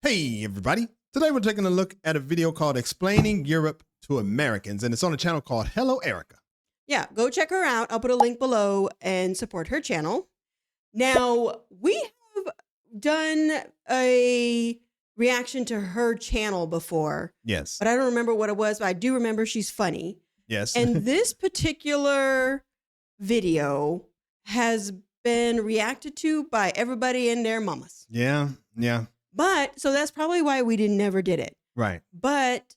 Hey everybody, today we're taking a look at a video called Explaining Europe to Americans, and it's on a channel called Hello Erica. Yeah, go check her out. I'll put a link below and support her channel. Now, we have done a reaction to her channel before. Yes. But I don't remember what it was, but I do remember she's funny. Yes. And this particular video has been reacted to by everybody and their mamas. Yeah. But so that's probably why we never did it. Right. But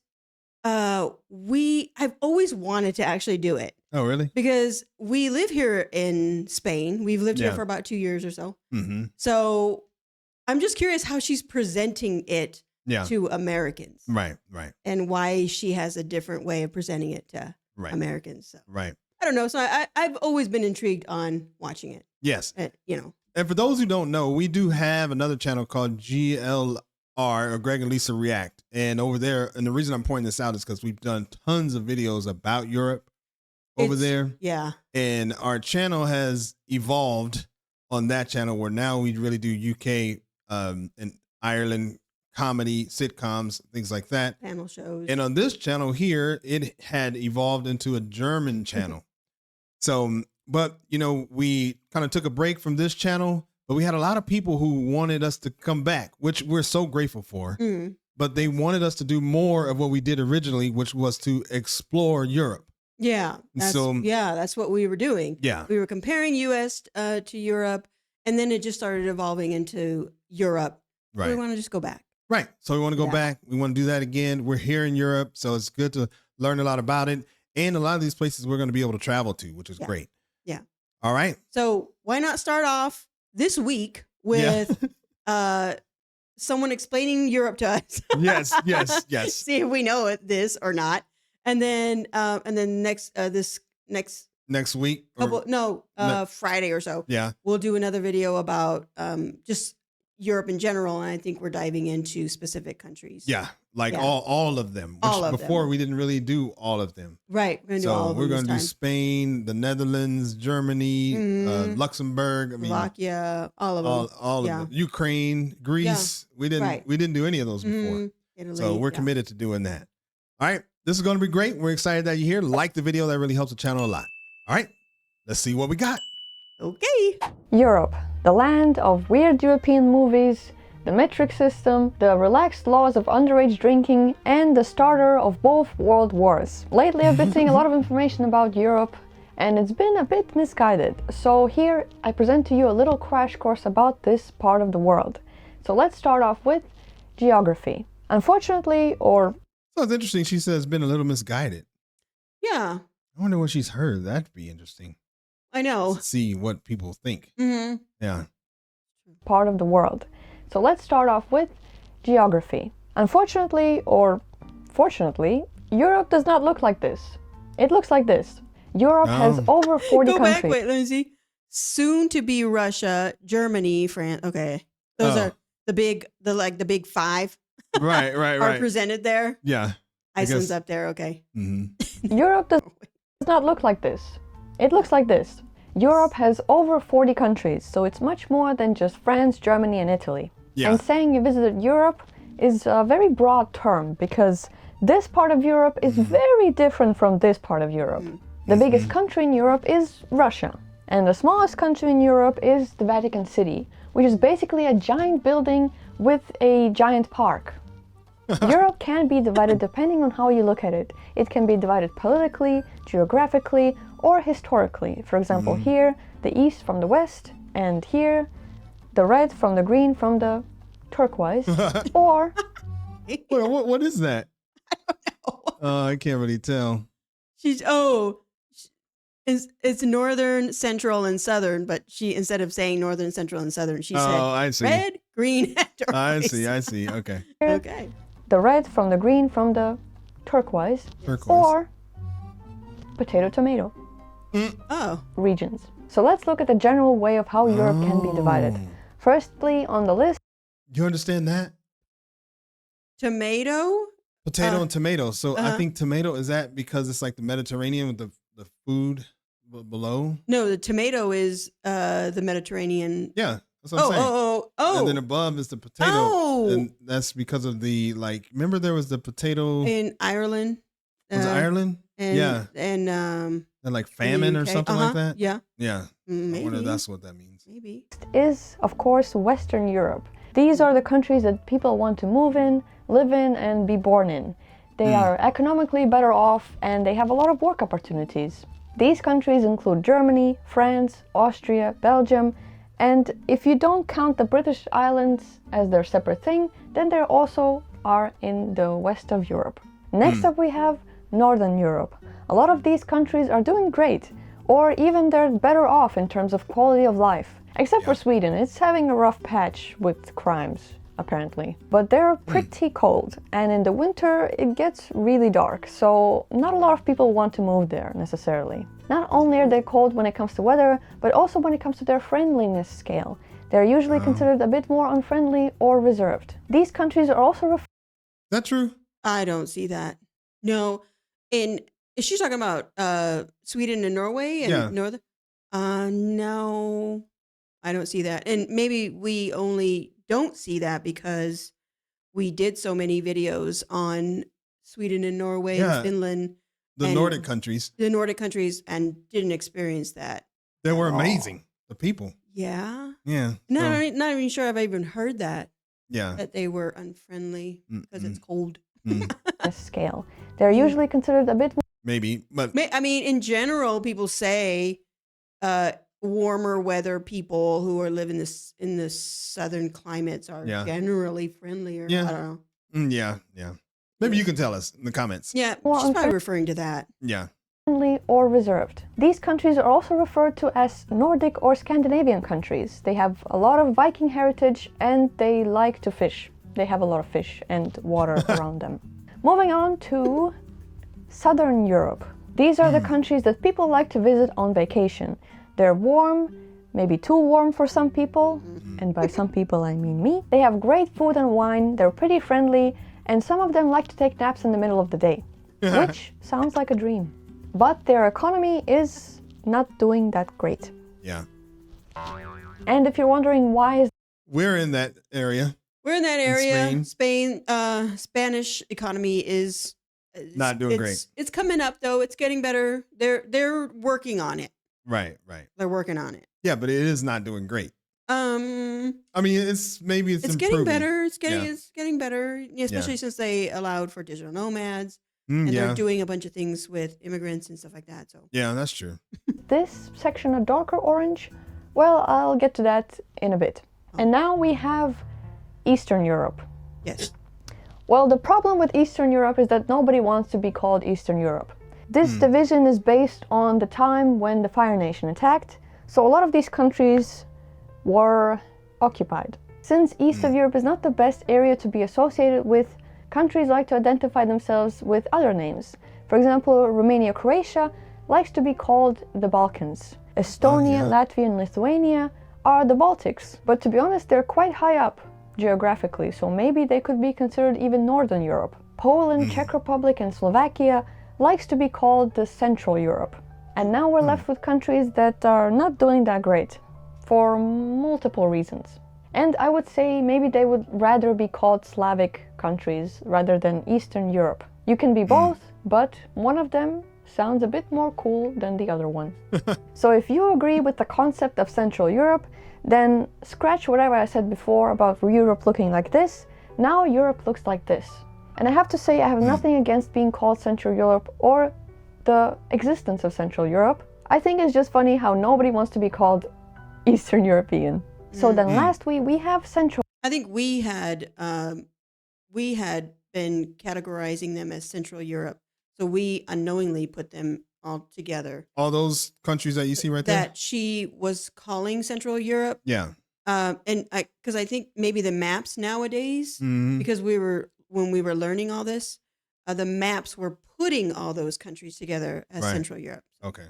I've always wanted to actually do it. Oh, really? Because we live here in Spain. We've lived here Yeah. for about 2 years or so. Mm-hmm. So I'm just curious how she's presenting it to Americans. Right. And why she has a different way of presenting it to Americans. So Right. I don't know. So I've always been intrigued on watching it. Yes. And for those who don't know, we do have another channel called GLR, or Greg and Lisa React. And over there, and the reason I'm pointing this out is because we've done tons of videos about Europe over there. Yeah. And our channel has evolved on that channel where now we really do UK and Ireland comedy, sitcoms, things like that. Panel shows. And on this channel here, it had evolved into a German channel. So, but, we kind of took a break from this channel, but we had a lot of people who wanted us to come back, which we're so grateful for. Mm. But they wanted us to do more of what we did originally, which was to explore Europe. Yeah. That's what we were doing. Yeah. We were comparing US to Europe, and then it just started evolving into Europe. Right. So we want to just go back. Right. So we want to go back. We want to do that again. We're here in Europe, so it's good to learn a lot about it. And a lot of these places we're going to be able to travel to, which is great. Yeah. All right. So why not start off this week with someone explaining Europe to us? Yes. See if we know this or not. And then next week, Friday or so. Yeah. We'll do another video about just Europe in general, and I think we're diving into specific countries. Yeah, all of them. Which before we didn't really do all of them. Right. We're going to do Spain, the Netherlands, Germany, Luxembourg, Slovakia, all of them. All of them. Ukraine, Greece. Yeah. We didn't do any of those before. Italy, so we're committed to doing that. All right. This is going to be great. We're excited that you're here. Like the video. That really helps the channel a lot. All right. Let's see what we got. Okay. Europe, the land of weird European movies, the metric system, the relaxed laws of underage drinking, and the starter of both world wars. Lately I've been seeing a lot of information about Europe, and it's been a bit misguided. So here I present to you a little crash course about this part of the world. So let's start off with geography. Unfortunately, So it's interesting. She says it's been a little misguided. Yeah. I wonder what she's heard. That'd be interesting. I know. See what people think. Mm-hmm. Yeah. Part of the world. So let's start off with geography. Unfortunately, or fortunately, Europe does not look like this. It looks like this. Europe has over 40 countries. Go back, wait, let me see. Soon to be Russia, Germany, France. Okay. Those are the big five. Right. Are presented there. Yeah. Iceland's up there. Okay. Mm-hmm. Europe does not look like this. It looks like this. Europe has over 40 countries, so it's much more than just France, Germany, and Italy. Yeah. And saying you visited Europe is a very broad term because this part of Europe is very different from this part of Europe. The biggest country in Europe is Russia, and the smallest country in Europe is the Vatican City, which is basically a giant building with a giant park. Europe can be divided depending on how you look at it. It can be divided politically, geographically, or historically. For example, here, the east from the west, and here, the red from the green from the turquoise, or... Well, what is that? I don't know. I can't really tell. It's northern, central, and southern, but she, instead of saying northern, central, and southern, she said I see. red, green, and turquoise. I see. Okay. Okay. The red from the green from the turquoise. Or potato, tomato regions. So let's look at the general way of how Europe can be divided. Firstly, on the list. You understand that? Tomato? Potato and tomato. So I think tomato, is that because it's like the Mediterranean with the food below? No, the tomato is the Mediterranean. Yeah. That's what I'm saying. Oh. And then above is the potato. Oh. And that's because of the, like, remember there was the potato. In Ireland. Was it Ireland? And, yeah. And like famine or UK. something like that? Yeah. Yeah. Maybe. I wonder if that's what that means. Maybe. Is, of course, Western Europe. These are the countries that people want to move in, live in, and be born in. They are economically better off and they have a lot of work opportunities. These countries include Germany, France, Austria, Belgium, and if you don't count the British Islands as their separate thing, then they also are in the west of Europe. Next up we have Northern Europe. A lot of these countries are doing great, or even they're better off in terms of quality of life. Except for Sweden, it's having a rough patch with crimes, apparently. But they're pretty cold, and in the winter it gets really dark, so not a lot of people want to move there necessarily. Not only are they cold when it comes to weather, but also when it comes to their friendliness scale. They're usually considered a bit more unfriendly or reserved. These countries are also That true? I don't see that. No. Is she talking about Sweden and Norway and Northern? No. I don't see that. And maybe we only don't see that because we did so many videos on Sweden and Norway and Finland. The Nordic countries. The Nordic countries, and didn't experience that. They were amazing. The people. Yeah. Yeah. Not even sure I've even heard that. Yeah. That they were unfriendly because it's cold. scale. They're usually considered a bit more maybe, but I mean, in general, people say warmer weather people who are living in the southern climates are generally friendlier. Yeah. I don't know. Yeah. Maybe you can tell us in the comments. Yeah, she's probably referring to that. Yeah. friendly or reserved. These countries are also referred to as Nordic or Scandinavian countries. They have a lot of Viking heritage and they like to fish. They have a lot of fish and water around them. Moving on to Southern Europe. These are the countries that people like to visit on vacation. They're warm, maybe too warm for some people, and by some people I mean me. They have great food and wine, they're pretty friendly, and some of them like to take naps in the middle of the day, which sounds like a dream. But their economy is not doing that great. Yeah. And if you're wondering why is We're in that area. We're in that area. In Spain, Spanish economy is not doing great. It's coming up though. It's getting better. They're working on it. Right. They're working on it. Yeah, but it is not doing great. I mean, it's getting improving. better. It's getting better, especially since they allowed for digital nomads. And they're doing a bunch of things with immigrants and stuff like that. So yeah, that's true. this section a darker orange? Well, I'll get to that in a bit. And now we have Eastern Europe. Yes. Well, the problem with Eastern Europe is that nobody wants to be called Eastern Europe. This division is based on the time when the Fire Nation attacked, so a lot of these countries were occupied. Since East of Europe is not the best area to be associated with, countries like to identify themselves with other names. For example, Romania, Croatia likes to be called the Balkans. Estonia, Latvia, and Lithuania are the Baltics, but to be honest, they're quite high up geographically, so maybe they could be considered even Northern Europe. Poland, Czech Republic, and Slovakia likes to be called the Central Europe. And now we're left with countries that are not doing that great, for multiple reasons. And I would say maybe they would rather be called Slavic countries rather than Eastern Europe. You can be both, but one of them sounds a bit more cool than the other one. So if you agree with the concept of Central Europe, then scratch whatever I said before about Europe looking like this. Now Europe looks like this. And I have to say I have nothing against being called Central Europe or the existence of Central Europe. I think it's just funny how nobody wants to be called Eastern European. So then last week we have Central. I think we had been categorizing them as Central Europe. So we unknowingly put them all together. All those countries that you see right there? That she was calling Central Europe. Yeah. Because I think maybe the maps nowadays, because when we were learning all this, the maps were putting all those countries together as Central Europe. Okay.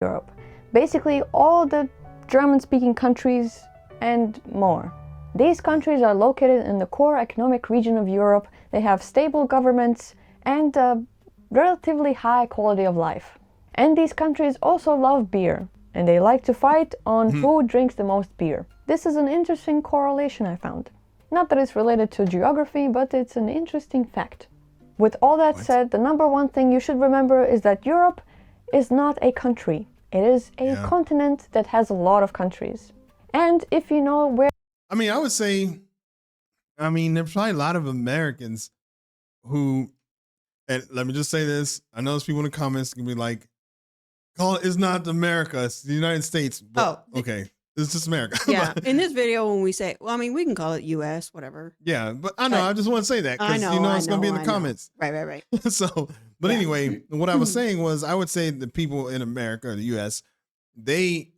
Europe. Basically all the German-speaking countries and more. These countries are located in the core economic region of Europe. They have stable governments and a relatively high quality of life. And these countries also love beer, and they like to fight on who drinks the most beer. This is an interesting correlation I found. Not that it's related to geography, but it's an interesting fact. With all that said, the number one thing you should remember is that Europe is not a country. It is a continent that has a lot of countries. And if you know where... I mean, I would say, there's probably a lot of Americans who, and let me just say this, I know there's people in the comments can be like, it's not America, it's the United States. But, okay. It's just America. Yeah. In this video, when we say, we can call it U.S., whatever. Yeah, but I know, I just want to say that because it's going to be in the comments. Right. So, but anyway, what I was saying was, I would say the people in America or the U.S., they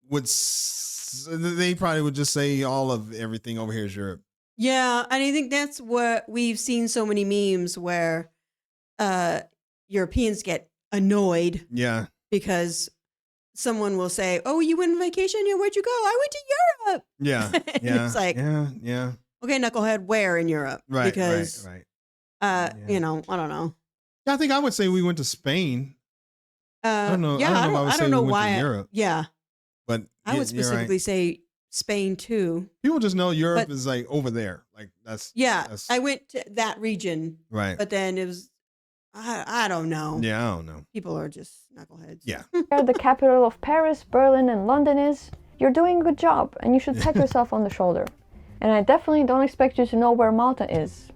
probably would just say all of everything over here is Europe. Yeah, and I think that's what we've seen so many memes where Europeans get annoyed. Yeah. Because someone will say, "Oh, you went on vacation? Yeah, where'd you go? I went to Europe." Yeah, and it's like, yeah. Okay, knucklehead, where in Europe? Right, because, right. I don't know. I think I would say we went to Spain. I don't know. Yeah, I don't know why. Europe. Yeah, but I would specifically say Spain too. People just know Europe is like over there. Like that's I went to that region, right? But then it was. I don't know. Yeah, I don't know. People are just knuckleheads. Yeah. Where the capital of Paris, Berlin, and London is, you're doing a good job, and you should pat yourself on the shoulder. And I definitely don't expect you to know where Malta is,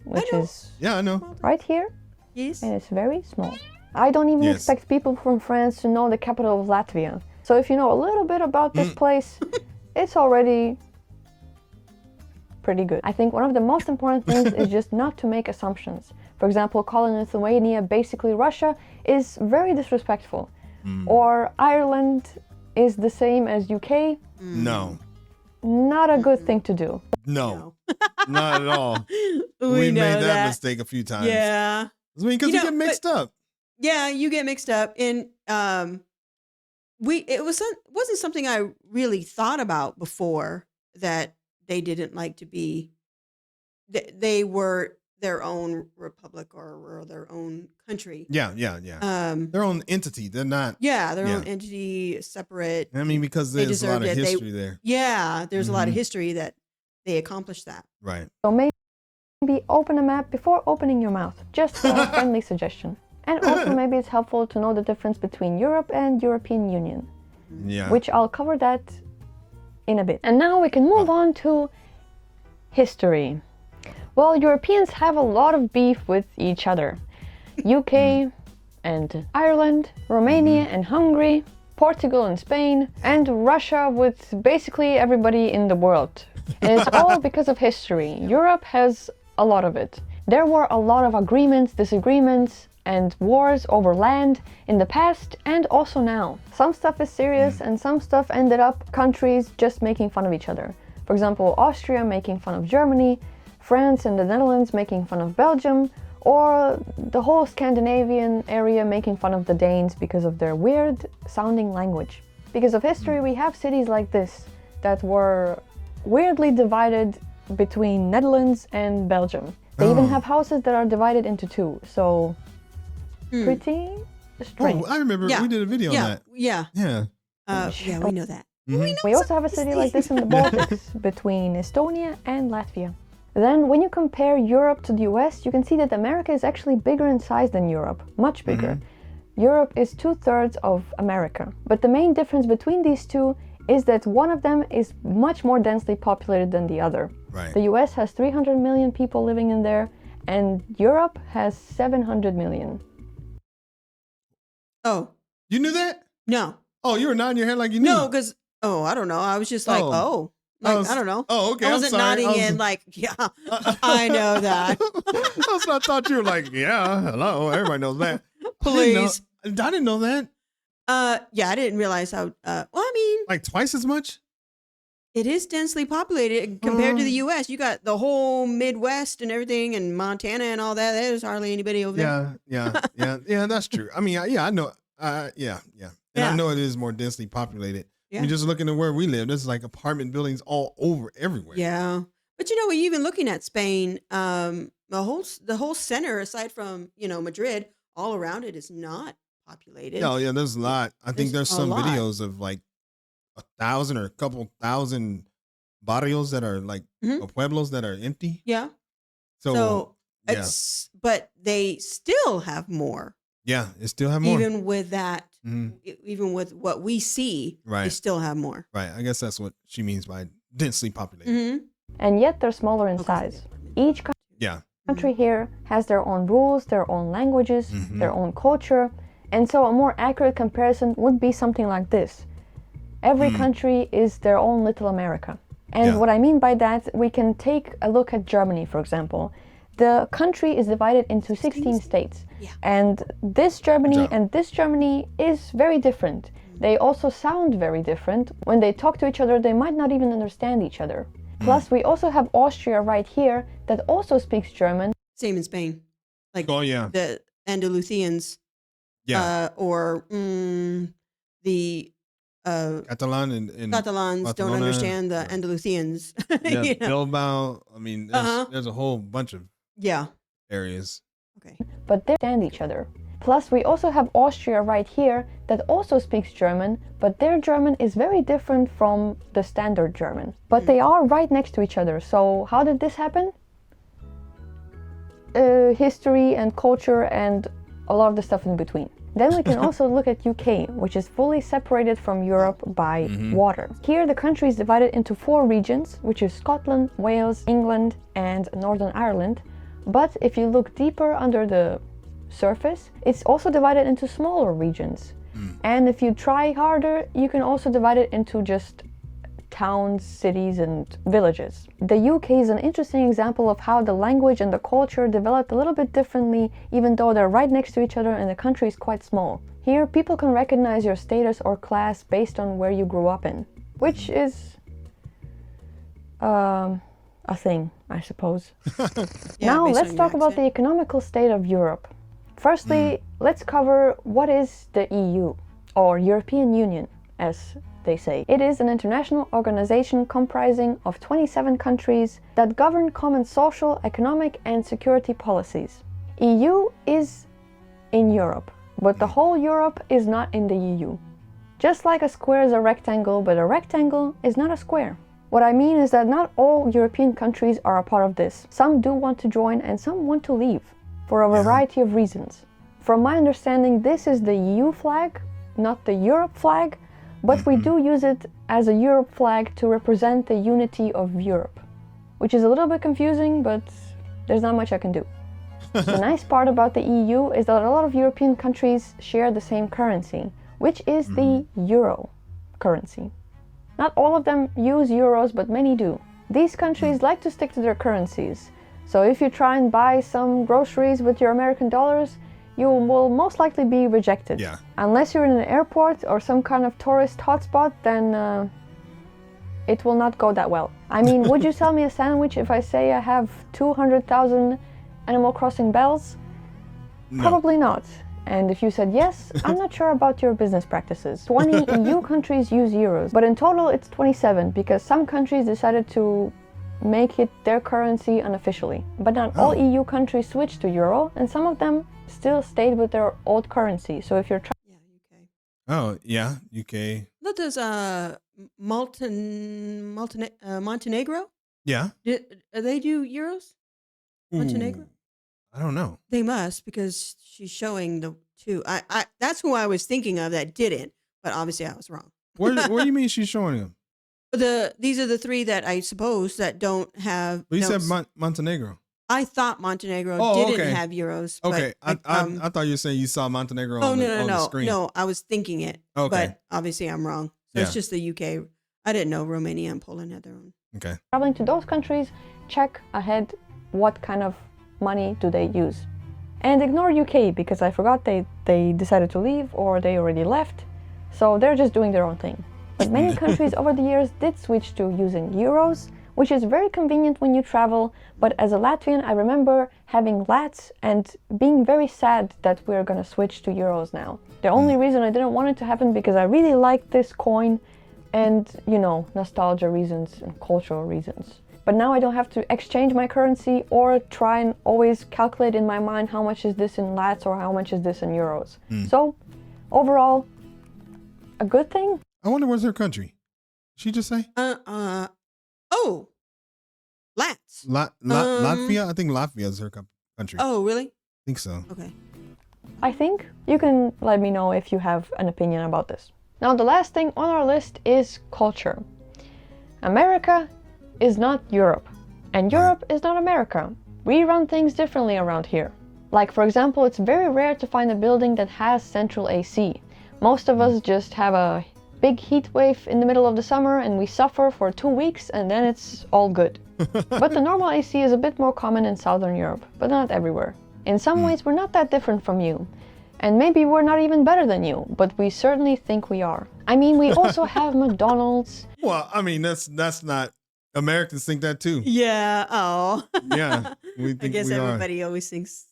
which is I know right here. Yes. And it's very small. I don't even expect people from France to know the capital of Latvia. So if you know a little bit about this place, it's already pretty good. I think one of the most important things is just not to make assumptions. For example, calling Lithuania basically Russia is very disrespectful. Or Ireland is the same as UK. No. Not a good thing to do. No. Not at all. We made that mistake a few times. Yeah. Because you get mixed up. Yeah, you get mixed up. And it wasn't something I really thought about before, that they didn't like to be, they were their own republic or their own country. Yeah. Their own entity. They're not. Yeah, their own entity, separate. I mean, because there's a lot of history there. Yeah, there's a lot of history that they accomplished that. Right. So maybe open a map before opening your mouth. Just a friendly suggestion. And also maybe it's helpful to know the difference between Europe and European Union. Yeah. Which I'll cover that in a bit. And now we can move on to history. Well, Europeans have a lot of beef with each other. UK and Ireland, Romania and Hungary, Portugal and Spain, and Russia with basically everybody in the world. And it's all because of history. Europe has a lot of it. There were a lot of agreements, disagreements, and wars over land in the past and also now. Some stuff is serious and some stuff ended up countries just making fun of each other. For example, Austria making fun of Germany, France and the Netherlands making fun of Belgium, or the whole Scandinavian area making fun of the Danes because of their weird sounding language. Because of history, we have cities like this that were weirdly divided between Netherlands and Belgium. They even have houses that are divided into two, so pretty strange. Oh, I remember we did a video on that. Yeah, we know that. We also have a city like this in the Baltics between Estonia and Latvia. Then when you compare Europe to the US, you can see that America is actually bigger in size than Europe, much bigger. Europe is 2/3 of America. But the main difference between these two is that one of them is much more densely populated than the other. Right. The US has 300 million people living in there, and Europe has 700 million. Oh. You knew that? No. Oh, you were nodding your head like you knew. No, because, I don't know. I was just like, I don't know. Oh, okay. I wasn't nodding in like, I know that. I thought you were like, hello, everybody knows that. Please. I didn't know that. I didn't realize how, like twice as much? It is densely populated compared to the U.S. You got the whole Midwest and everything, and Montana and all that. There's hardly anybody over there. Yeah, that's true. I mean, I know. And I know it is more densely populated. Yeah. I mean, just looking at where we live, there's like apartment buildings all over everywhere. Yeah. But even looking at Spain, the whole center, aside from, Madrid, all around it is not populated. Oh, yeah, there's a lot. I think there's some videos of like 1,000 or a couple thousand barrios that are like or pueblos that are empty. Yeah. So yeah. But they still have more. Yeah, it still have more. Even with that, even with what we see, they still have more. Right. I guess that's what she means by densely populated. And yet they're smaller in size. Each country here has their own rules, their own languages, their own culture. And so a more accurate comparison would be something like this. Every country is their own little America. And what I mean by that, we can take a look at Germany, for example. The country is divided into 16 states. Yeah. And this Germany and this Germany is very different. They also sound very different. When they talk to each other, they might not even understand each other. Plus, we also have Austria right here that also speaks German. Same in Spain. Like the Andalusians. Or the Catalan and Catalans Barcelona, don't understand the Andalusians. Bilbao. I mean, there's a whole bunch of areas. Okay. But they understand each other. Plus, we also have Austria right here that also speaks German, but their German is very different from the standard German. But they are right next to each other. So how did this happen? History and culture and a lot of the stuff in between. Then we can also look at UK, which is fully separated from Europe by water. Here the country is divided into 4 regions, which is Scotland, Wales, England, and Northern Ireland. But if you look deeper under the surface, it's also divided into smaller regions. And if you try harder, you can also divide it into just towns, cities, and villages. The UK is an interesting example of how the language and the culture developed a little bit differently, even though they're right next to each other and the country is quite small. Here, people can recognize your status or class based on where you grew up in, which is a thing, I suppose. Now, let's talk about the economical state of Europe. Firstly, let's cover what is the EU, or European Union, as they say. It is an international organization comprising of 27 countries that govern common social, economic, and security policies. EU is in Europe, but the whole Europe is not in the EU. Just like a square is a rectangle, but a rectangle is not a square. What I mean is that not all European countries are a part of this. Some do want to join and some want to leave, for a variety of reasons. From my understanding, this is the EU flag, not the Europe flag, but we do use it as a Europe flag to represent the unity of Europe, which is a little bit confusing, but there's not much I can do. The nice part about the EU is that a lot of European countries share the same currency, which is the euro currency. Not all of them use euros, but many do. These countries like to stick to their currencies. So if you try and buy some groceries with your American dollars, you will most likely be rejected. Yeah. Unless you're in an airport or some kind of tourist hotspot, then it will not go that well. I mean, would you sell me a sandwich if I say I have 200,000 Animal Crossing bells? No. Probably not. And if you said yes, I'm not sure about your business practices. 20 EU countries use euros, but in total it's 27 because some countries decided to make it their currency unofficially. But not all EU countries switched to euro, and some of them still stayed with their old currency. So if you're trying... UK. Oh, yeah, UK. Look, there's Montenegro? Yeah. They do euros? Montenegro? I don't know. They must, because she's showing the 2. I that's who I was thinking of that didn't, but obviously I was wrong. What do you mean she's showing them? These are the 3 that I suppose that don't have. But you said Montenegro. I thought Montenegro didn't have euros. Okay, but, I thought you were saying you saw Montenegro on the screen. No, I was thinking it. Okay. But obviously I'm wrong. So it's just the UK. I didn't know Romania and Poland had their own. Okay. Traveling to those countries, check ahead what kind of money do they use. And ignore UK because I forgot they decided to leave or they already left. So they're just doing their own thing. But many countries over the years did switch to using euros, which is very convenient when you travel. But as a Latvian, I remember having lats and being very sad that we're gonna switch to euros now. The only reason I didn't want it to happen because I really liked this coin and, you know, nostalgia reasons and cultural reasons. But now I don't have to exchange my currency or try and always calculate in my mind how much is this in lats or how much is this in euros. So, overall, a good thing. I wonder what's her country. She just say Oh, Lats. Latvia. I think Latvia is her country. Oh, really? I think so. Okay. I think you can let me know if you have an opinion about this. Now, the last thing on our list is culture. America is not Europe, and Europe is not America. We run things differently around here. Like, for example, it's very rare to find a building that has central AC. Most of us just have a big heat wave in the middle of the summer and we suffer for 2 weeks and then it's all good. But the normal AC is a bit more common in Southern Europe, but not everywhere. In some ways, we're not that different from you. And maybe we're not even better than you, but we certainly think we are. I mean, we also have McDonald's. Well, I mean, that's not, Americans think that too. Yeah. Oh. Yeah. We think I guess we everybody always thinks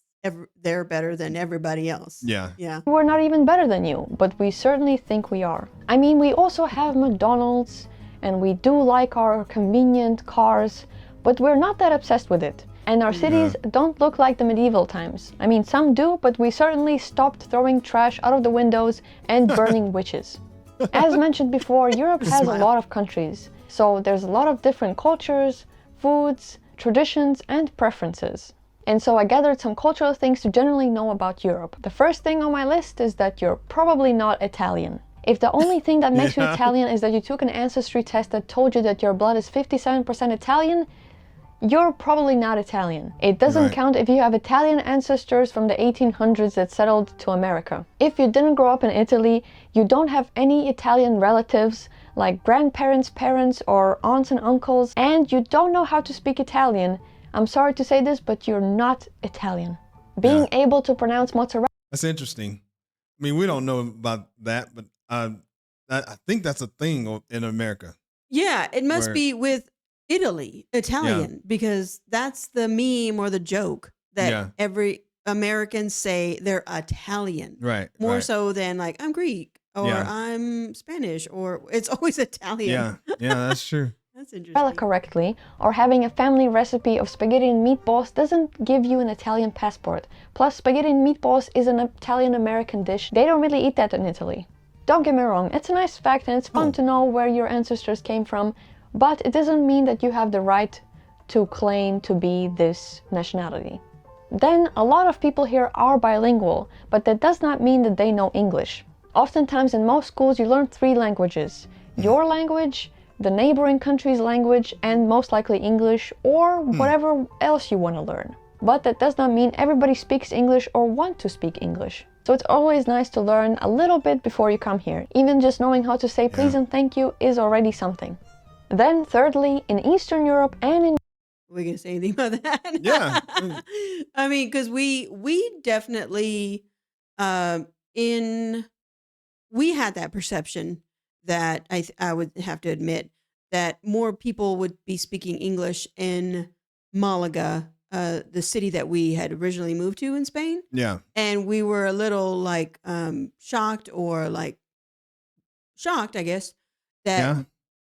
they're better than everybody else. Yeah. Yeah. We're not even better than you, but we certainly think we are. I mean, we also have McDonald's, and we do like our convenient cars, but we're not that obsessed with it. And our cities don't look like the medieval times. I mean, some do, but we certainly stopped throwing trash out of the windows and burning witches. As mentioned before, Europe has a lot of countries. So there's a lot of different cultures, foods, traditions, and preferences. And so I gathered some cultural things to generally know about Europe. The first thing on my list is that you're probably not Italian. If the only thing that makes you Italian is that you took an ancestry test that told you that your blood is 57% Italian, you're probably not Italian. It doesn't count if you have Italian ancestors from the 1800s that settled to America. If you didn't grow up in Italy, you don't have any Italian relatives like grandparents, parents, or aunts and uncles, and you don't know how to speak Italian, I'm sorry to say this, but you're not Italian. Being able to pronounce mozzarella... That's interesting. I mean, we don't know about that, but I think that's a thing in America. Yeah, it must be with Italy, Italian, because that's the meme or the joke that every American say they're Italian. Right. More so than like, I'm Greek or I'm Spanish, or it's always Italian. Yeah, that's true. That's interesting. Correctly, or having a family recipe of spaghetti and meatballs doesn't give you an Italian passport. Plus, spaghetti and meatballs is an Italian-American dish. They don't really eat that in Italy. Don't get me wrong, it's a nice fact and it's fun to know where your ancestors came from, but it doesn't mean that you have the right to claim to be this nationality. Then, a lot of people here are bilingual, but that does not mean that they know English. Oftentimes in most schools you learn 3 languages. Your language, the neighboring country's language, and most likely English, or whatever else you want to learn. But that does not mean everybody speaks English or want to speak English. So it's always nice to learn a little bit before you come here. Even just knowing how to say please and thank you is already something. Then thirdly, in Eastern Europe and in... Are we going to say anything about that? Yeah. I mean, because we definitely, we had that perception that I would have to admit that more people would be speaking English in Malaga, the city that we had originally moved to in Spain. Yeah. And we were a little like shocked, I guess, that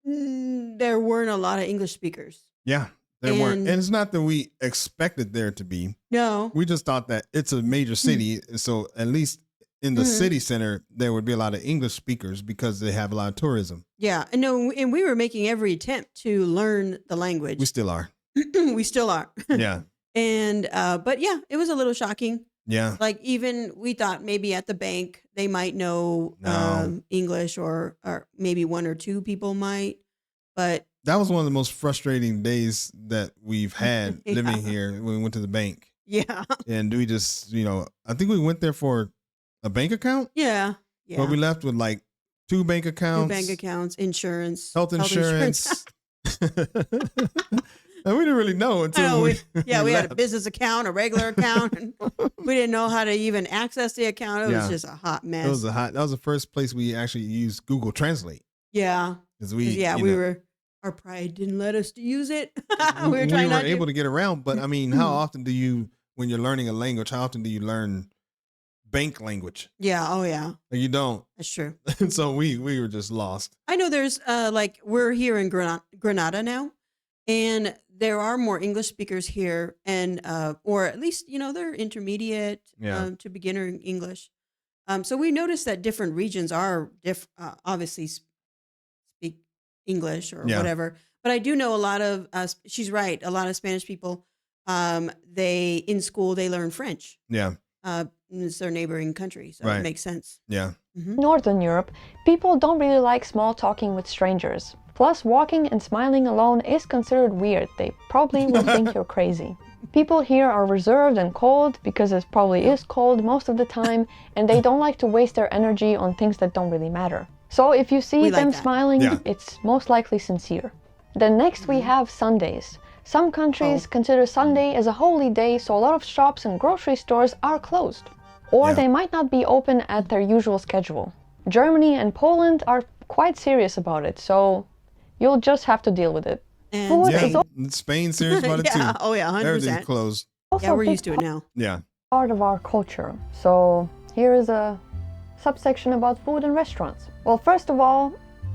there weren't a lot of English speakers. Yeah, there weren't. And it's not that we expected there to be. No. We just thought that it's a major city. So at least in the city center, there would be a lot of English speakers because they have a lot of tourism. Yeah. And we were making every attempt to learn the language. We still are. We still are. Yeah. And, but yeah, it was a little shocking. Yeah. Like even we thought maybe at the bank they might know English or maybe 1 or 2 people might, but that was one of the most frustrating days that we've had living here when we went to the bank. Yeah. And we just, I think we went there for a bank account. Yeah. Yeah. But we left with like 2 bank accounts. 2 bank accounts, insurance. Health insurance. And we didn't really know until we had a business account, a regular account, and we didn't know how to even access the account. It was just a hot mess. That was the first place we actually used Google Translate. Yeah. Our pride didn't let us to use it. we were able to get around, but I mean, how often do you, when you're learning a language, how often do you learn bank language? Yeah. Oh yeah. You don't. That's true. So we were just lost. I know there's we're here in Granada now, and there are more English speakers here, and or at least they're intermediate to beginner English. So we noticed that different regions are obviously speak English or whatever. But I do know a lot of, she's right, a lot of Spanish people, in school, they learn French. Yeah. It's their neighboring country, so Right. it makes sense. Yeah. Northern Europe, people don't really like small talking with strangers. Plus, walking and smiling alone is considered weird. They probably will think you're crazy. People here are reserved and cold because it probably is cold most of the time, and they don't like to waste their energy on things that don't really matter. So if you see them smiling, it's most likely sincere. Then next we have Sundays. Some countries consider Sunday as a holy day, so a lot of shops and grocery stores are closed. Or they might not be open at their usual schedule. Germany and Poland are quite serious about it, so you'll just have to deal with it. And Spain's serious about it too. Oh yeah, 100%. Everything's closed. Yeah, we're used to it now. Yeah. Part of our culture. So here is a subsection about food and restaurants. Well, first of all,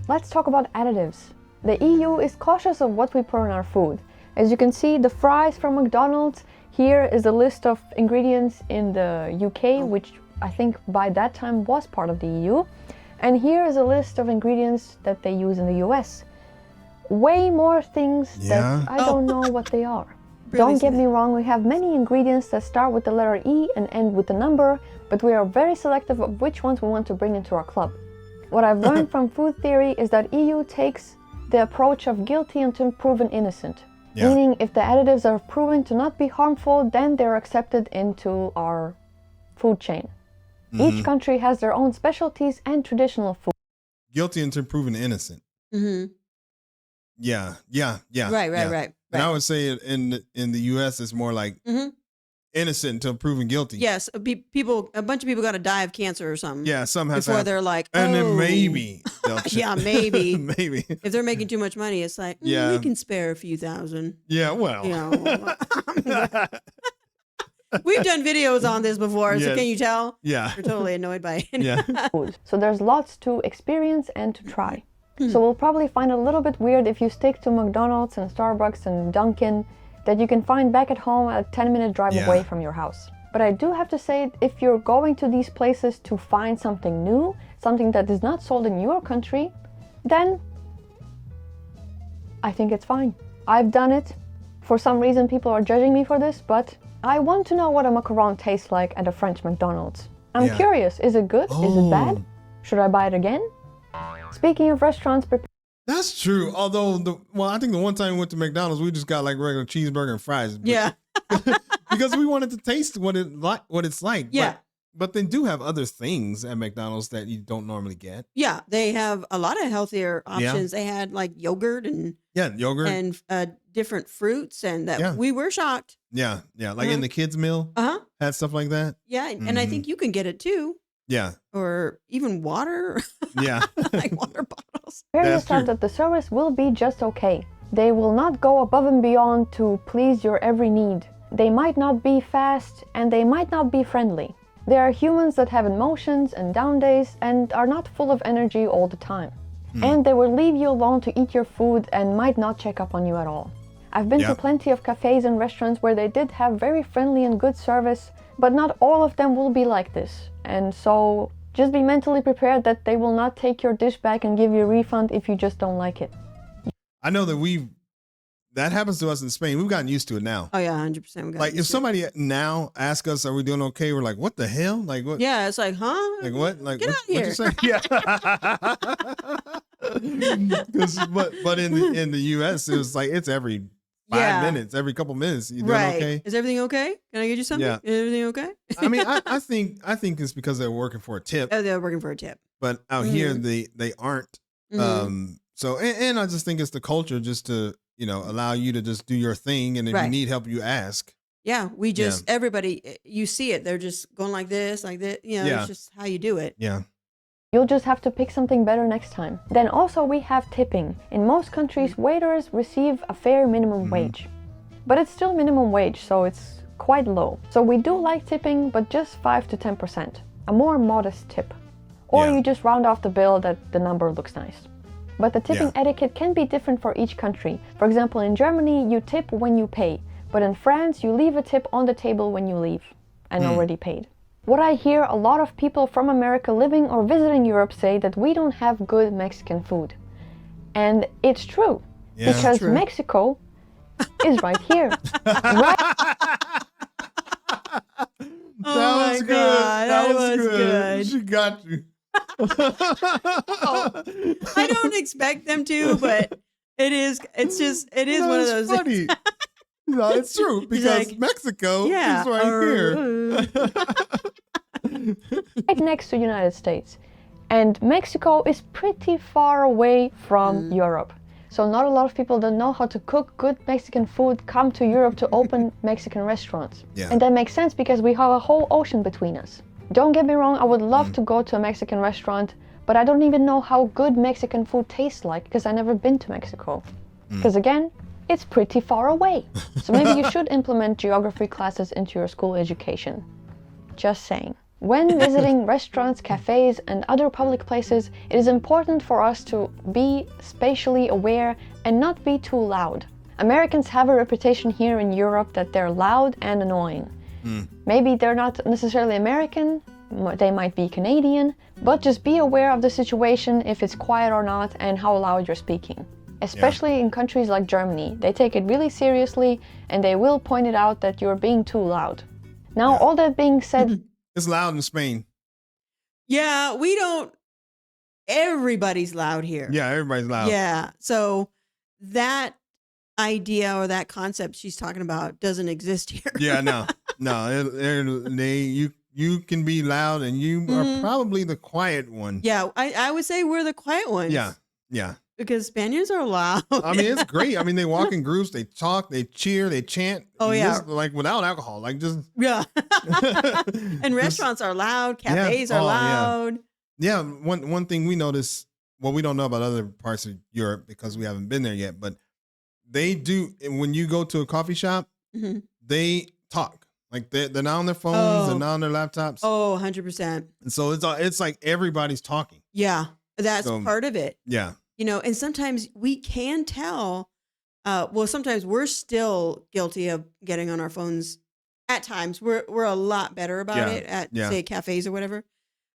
let's talk about additives. The EU is cautious of what we put in our food. As you can see, the fries from McDonald's, here is a list of ingredients in the UK, which I think by that time was part of the EU. And here is a list of ingredients that they use in the US. Way more things that I don't know what they are. Don't get me wrong, we have many ingredients that start with the letter E and end with the number, but we are very selective of which ones we want to bring into our club. What I've learned from food theory is that EU takes the approach of guilty until proven innocent. Meaning if the additives are proven to not be harmful, then they're accepted into our food chain. Each country has their own specialties and traditional food. Guilty until proven innocent. Yeah. Right. And I would say in the U.S. it's more like innocent until proven guilty. Yes, a bunch of people got to die of cancer or something. Yeah, some has before they're like, and then maybe. Maybe. Maybe. If they're making too much money, it's like, we can spare a few thousand. Yeah, well. You know. We've done videos on this before, so can you tell? Yeah. We're totally annoyed by it. Yeah. So there's lots to experience and to try. So we'll probably find it a little bit weird if you stick to McDonald's and Starbucks and Dunkin' that you can find back at home a 10-minute drive away from your house. But I do have to say, if you're going to these places to find something new, something that is not sold in your country, then I think it's fine. I've done it. For some reason people are judging me for this, but I want to know what a macaron tastes like at a French McDonald's. I'm curious, is it good? Is it bad? Should I buy it again? Speaking of restaurants, that's true. Although, I think the one time we went to McDonald's, we just got like regular cheeseburger and fries. Because we wanted to taste what it's like. Yeah. But they do have other things at McDonald's that you don't normally get. Yeah, they have a lot of healthier options. They had like yogurt and different fruits, and that we were shocked. Yeah, like in the kids' meal, had stuff like that. Yeah, and I think you can get it too. Yeah. Or even water. Yeah. Like water bottles. Various times that the service will be just okay. They will not go above and beyond to please your every need. They might not be fast and they might not be friendly. They are humans that have emotions and down days and are not full of energy all the time. And they will leave you alone to eat your food and might not check up on you at all. I've been to plenty of cafes and restaurants where they did have very friendly and good service, but not all of them will be like this. And so just be mentally prepared that they will not take your dish back and give you a refund if you just don't like it. I know that that happens to us in Spain. We've gotten used to it now. Oh yeah, 100%. Like if somebody now asks us, "Are we doing okay?" We're like, "What the hell?" Like what? Yeah, it's like, huh? Like what? Like get out of here. What you say? Yeah. But in the U.S. it was like it's every 5 minutes, every couple minutes. You doing okay? Is everything okay? Can I get you something? Yeah. Is everything okay? I mean, I think it's because they're working for a tip. Oh, they're working for a tip. But out here they aren't. So and I just think it's the culture just to allow you to just do your thing, and if you need help, you ask. Yeah, we just everybody, you see it. They're just going like this. It's just how you do it. Yeah. You'll just have to pick something better next time. Then also we have tipping. In most countries, waiters receive a fair minimum wage. But it's still minimum wage, so it's quite low. So we do like tipping, but just 5 to 10%. A more modest tip. Or you just round off the bill that the number looks nice. But the tipping etiquette can be different for each country. For example, in Germany, you tip when you pay. But in France, you leave a tip on the table when you leave and already paid. What I hear a lot of people from America living or visiting Europe say that we don't have good Mexican food. And it's true. Yeah. Because True. Mexico is right here. Right. Oh my God, that was good. She got you. I don't expect them to, but it is one of those funny. No, it's true because like, Mexico yeah, is right here. Right next to United States. And Mexico is pretty far away from Europe. So not a lot of people that know how to cook good Mexican food come to Europe to open Mexican restaurants. Yeah. And that makes sense because we have a whole ocean between us. Don't get me wrong, I would love to go to a Mexican restaurant, but I don't even know how good Mexican food tastes like because I've never been to Mexico. Because again, it's pretty far away. So maybe you should implement geography classes into your school education. Just saying. When visiting restaurants, cafes, and other public places, it is important for us to be spatially aware and not be too loud. Americans have a reputation here in Europe that they're loud and annoying. Maybe they're not necessarily American, they might be Canadian, but just be aware of the situation, if it's quiet or not, and how loud you're speaking. Especially in countries like Germany. They take it really seriously and they will point it out that you're being too loud. Now, all that being said, It's loud in Spain. Yeah, we don't. Everybody's loud here. Yeah, everybody's loud. Yeah. So that idea or that concept she's talking about doesn't exist here. Yeah, no. You can be loud and you are probably the quiet one. Yeah, I would say we're the quiet ones. Yeah. Because Spaniards are loud. I mean, it's great. I mean, they walk in groups, they talk, they cheer, they chant. Oh, yeah. Just, like without alcohol, like just. Yeah. And restaurants are loud, cafes are loud. Yeah, one thing we notice, well, we don't know about other parts of Europe because we haven't been there yet, but they do, when you go to a coffee shop, they talk. Like they're not on their phones, they're not on their laptops. Oh, 100%. And so it's like everybody's talking. Yeah, that's part of it. Yeah. You know, and sometimes we can tell, sometimes we're still guilty of getting on our phones. At times, we're a lot better about it at, say, cafes or whatever.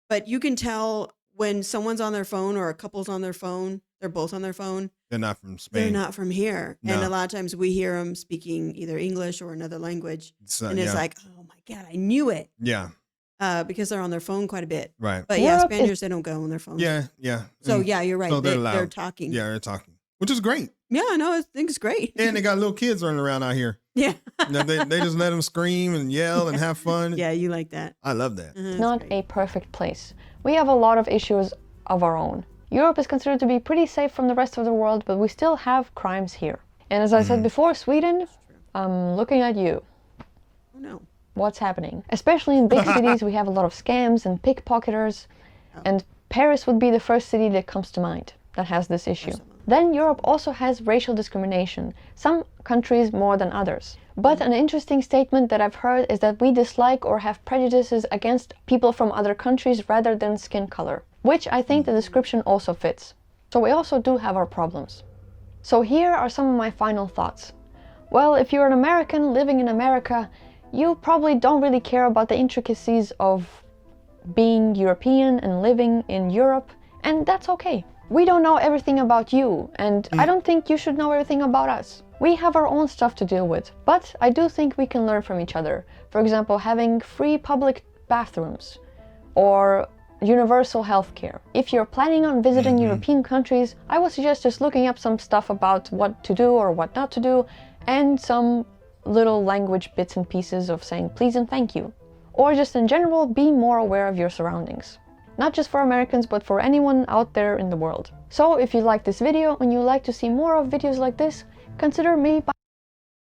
But you can tell when someone's on their phone or a couple's on their phone, they're both on their phone. They're not from Spain. They're not from here. No. And a lot of times we hear them speaking either English or another language. And it's like, oh my God, I knew it. Yeah. Because they're on their phone quite a bit. Right. But yeah, Spaniards, they don't go on their phones. Yeah. So yeah, you're right. So they're talking. Yeah, they're talking, which is great. Yeah, no, I think it's great. And they got little kids running around out here. Yeah. They just let them scream and yell and have fun. Yeah, you like that. I love that. It's not a perfect place. We have a lot of issues of our own. Europe is considered to be pretty safe from the rest of the world, but we still have crimes here. And as I said before, Sweden, I'm looking at you. Oh no. What's happening? Especially in big cities, we have a lot of scams and pickpocketers, and Paris would be the first city that comes to mind that has this issue. Then Europe also has racial discrimination, some countries more than others. But an interesting statement that I've heard is that we dislike or have prejudices against people from other countries rather than skin color, which I think the description also fits. So we also do have our problems. So here are some of my final thoughts. Well, if you're an American living in America, you probably don't really care about the intricacies of being European and living in Europe, and that's okay. We don't know everything about you, and I don't think you should know everything about us. We have our own stuff to deal with, but I do think we can learn from each other. For example, having free public bathrooms or universal healthcare. If you're planning on visiting European countries, I would suggest just looking up some stuff about what to do or what not to do, and some little language bits and pieces of saying please and thank you. Or just in general, be more aware of your surroundings. Not just for Americans, but for anyone out there in the world. So if you like this video and you like to see more of videos like this, consider me by...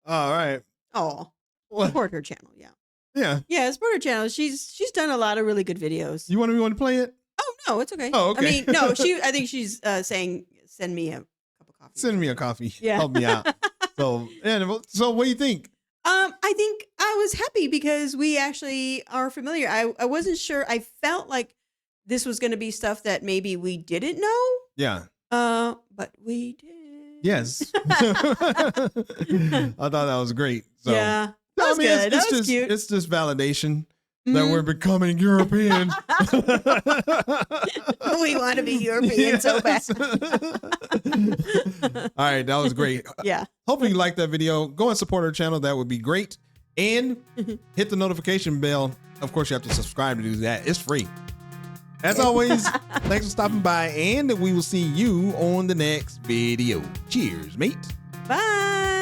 All right. Oh, What? support her channel. Yeah. Yeah. Yeah, support her channel. She's done a lot of really good videos. You want to play it? Oh, no, it's okay. Oh, okay. I mean, no, I think she's saying, send me a cup of coffee. Send me a coffee. Yeah. Help me out. So what do you think? I think I was happy because we actually are familiar. I wasn't sure. I felt like this was going to be stuff that maybe we didn't know. Yeah. But we did. Yes. I thought that was great. So, yeah. That was good. That was cute. It's just validation that we're becoming European. We want to be European so bad. All right, that was great. Yeah. Hopefully you liked that video. Go and support our channel. That would be great. And hit the notification bell. Of course, you have to subscribe to do that. It's free. As always, thanks for stopping by, and we will see you on the next video. Cheers, mate. Bye.